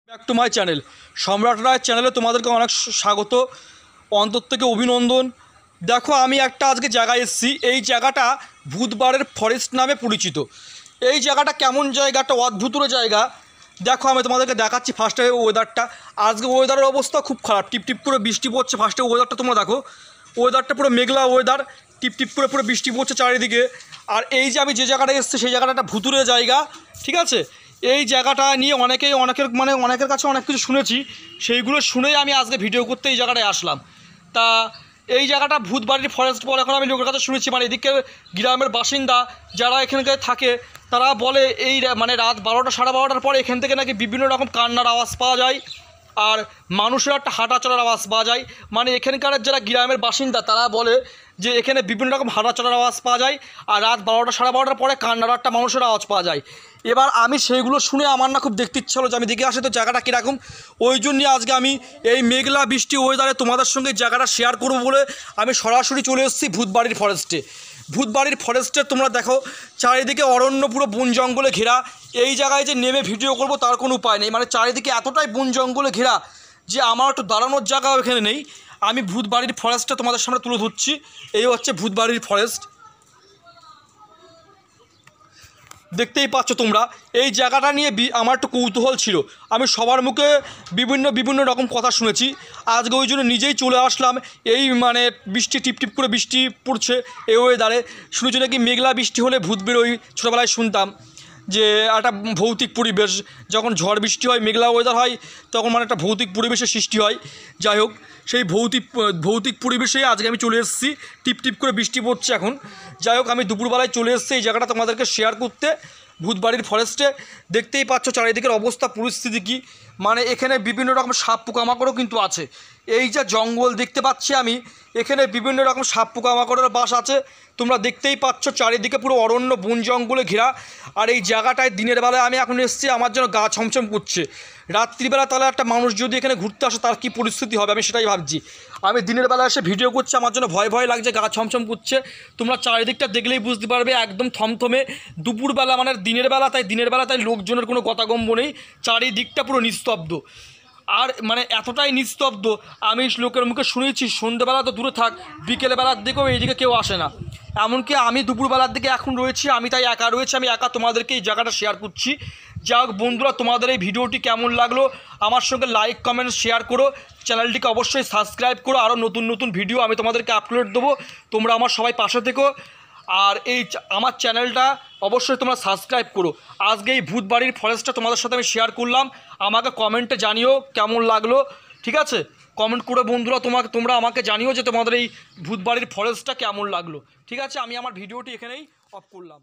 Back to my channel সম্রাট রায় চ্যানেলে তোমাদেরকে অনেক স্বাগত, অন্তর থেকে অভিনন্দন। দেখো আমি একটা আজকে জায়গায় এসেছি। এই জায়গাটা ভূতবাড়ের ফরেস্ট নামে পরিচিত। এই জায়গাটা কেমন জায়গা, একটা অদ্ভুত জায়গা। দেখো আমি তোমাদেরকে দেখাচ্ছি ফার্স্টে ওয়েদারটা। আজকে ওয়েদারের অবস্থা খুব খারাপ, টিপ টিপ করে বৃষ্টি পড়ছে। ফার্স্টে ওয়েদারটা তোমরা দেখো, ওয়েদারটা পুরো মেঘলা ওয়েদার, টিপ টিপ করে পুরো বৃষ্টি পড়ছে চারিদিকে। আর এই যে আমি যে জায়গাটায় এসেছি সেই জায়গাটা একটা ভুতুরে জায়গা, ঠিক আছে। এই জায়গাটা নিয়ে অনেকের কাছে অনেক কিছু শুনেছি, সেইগুলো শুনেই আমি আজকে ভিডিও করতে এই জায়গাটায় আসলাম। তা এই জায়গাটা ভূতবাড়ির ফরেস্ট বলে এখন আমি লোকের কাছে শুনেছি। এদিকের গ্রামের বাসিন্দা যারা এখানকার থাকে তারা বলে এই রাত 12টা সাড়ে 12টার পরে এখান থেকে নাকি বিভিন্ন রকম কান্নার আওয়াজ পাওয়া যায়, আর মানুষের একটা হাঁটা চলার আওয়াজ পাওয়া যায়। এখানকার যারা গ্রামের বাসিন্দা তারা বলে যে এখানে বিভিন্ন রকম হাঁটা চলার আওয়াজ পাওয়া যায়, আর রাত 12টা সাড়ে 12টার পরে কান্নার একটা মানুষের আওয়াজ পাওয়া যায়। এবার আমি সেইগুলো শুনে আমার না খুব দেখতে ইচ্ছা হলো যে আমি দেখে আসি তো জায়গাটা কীরকম। ওই জন্যই আজকে আমি এই মেঘলা বৃষ্টি ওয়েদারে তোমাদের সঙ্গে জায়গাটা শেয়ার করবো বলে আমি সরাসরি চলে এসেছি ভূতবাড়ির ফরেস্টে। ভূতবাড়ির ফরেস্টে তোমরা দেখো চারিদিকে অরণ্য, পুরো বন জঙ্গলে ঘেরা। এই জায়গায় যে নেমে ভিডিও করব তার কোনো উপায় নেই, চারিদিকে এতটাই বন জঙ্গলে ঘেরা যে আমার একটু দাঁড়ানোর জায়গাও এখানে নেই। আমি ভূতবাড়ির ফরেস্টটা তোমাদের সামনে তুলে ধরছি। এই হচ্ছে ভূতবাড়ির ফরেস্ট, দেখতেই পাচ্ছ তোমরা। এই জায়গাটা নিয়ে আমার একটু কৌতূহল ছিল। আমি সবার মুখে বিভিন্ন রকম কথা শুনেছি। আজকে ওই জন্য নিজেই চলে আসলাম। এই বৃষ্টি টিপটিপ করে বৃষ্টি পড়ছে এই ওয়েদারে। শুনেছি নাকি মেঘলা বৃষ্টি হলে ভূত বেরোয়। ছোটোবেলায় শুনতাম যে একটা ভৌতিক পরিবেশ, যখন ঝড় বৃষ্টি হয় মেঘলা ওয়েদার হয় তখন একটা ভৌতিক পরিবেশের সৃষ্টি হয়। যাই হোক, সেই ভৌতিক পরিবেশে আজকে আমি চলে এসেছি। টিপ টিপ করে বৃষ্টি পড়ছে এখন। যাই হোক, আমি দুপুরবেলায় চলে এসেছি এই জায়গাটা তোমাদেরকে শেয়ার করতে, ভূতবাড়ির ফরেস্টে। দেখতেই পাচ্ছ চারিদিকের অবস্থা পরিস্থিতি কী। এখানে বিভিন্ন রকম সাপ পোকামাকড়ও কিন্তু আছে। এই যে জঙ্গল দেখতে পাচ্ছি আমি, এখানে বিভিন্ন রকম সাপ পোকামাকড়ের বাস আছে। তোমরা দেখতেই পাচ্ছ চারিদিকে পুরো অরণ্য বন জঙ্গলে ঘেরা। আর এই জায়গাটায় দিনের বেলায় আমি এখন এসেছি, আমার যেন গা ছমছম করছে। রাত্রিবেলা তাহলে একটা মানুষ যদি এখানে ঘুরতে আসে তার কী পরিস্থিতি হবে আমি সেটাই ভাবছি। আমি দিনের বেলা এসে ভিডিও করছি, আমার জন্য ভয় ভয় লাগছে, গা ছমছম করছে। তোমরা চারিদিকটা দেখলেই বুঝতে পারবে একদম থমথমে। দুপুরবেলা দিনের বেলা তাই লোকজনের কোনো গতাগম্ব নেই, চারিদিকটা পুরো নিস্তব্ধ। আর এতটাই নিস্তব্ধ, আমি লোকের মুখে শুনেছি সন্ধ্যেবেলা তো দূরে থাক, বিকেলবেলার দিকেও এইদিকে কেউ আসে না। এমনকি আমি দুপুরবেলার দিকে এখন রয়েছি, আমি তাই একা রয়েছি, আমি একা তোমাদেরকে এই জায়গাটা শেয়ার করছি। যাই হোক বন্ধুরা, তোমাদের এই ভিডিওটি কেমন লাগলো আমার সঙ্গে লাইক কমেন্ট শেয়ার করো। চ্যানেলটিকে অবশ্যই সাবস্ক্রাইব করো, আরও নতুন ভিডিও আমি তোমাদেরকে আপলোড দেবো। তোমরা আমার সবাই পাশে থেকো। আর আমার চ্যানেলটা অবশ্যই তোমরা সাবস্ক্রাইব করো। আজকে এই ভূতবাড়ির ফরেস্টটা তোমাদের সাথে আমি শেয়ার করলাম। আমাকে কমেন্টে জানিও কেমন লাগলো, ঠিক আছে। কমেন্ট করে বন্ধুরা তোমরা আমাকে জানিও যে তোমাদের এই ভূতবাড়ির ফরেস্টটা কেমন লাগলো, ঠিক আছে। আমি আমার ভিডিওটি এখানেই অফ করলাম।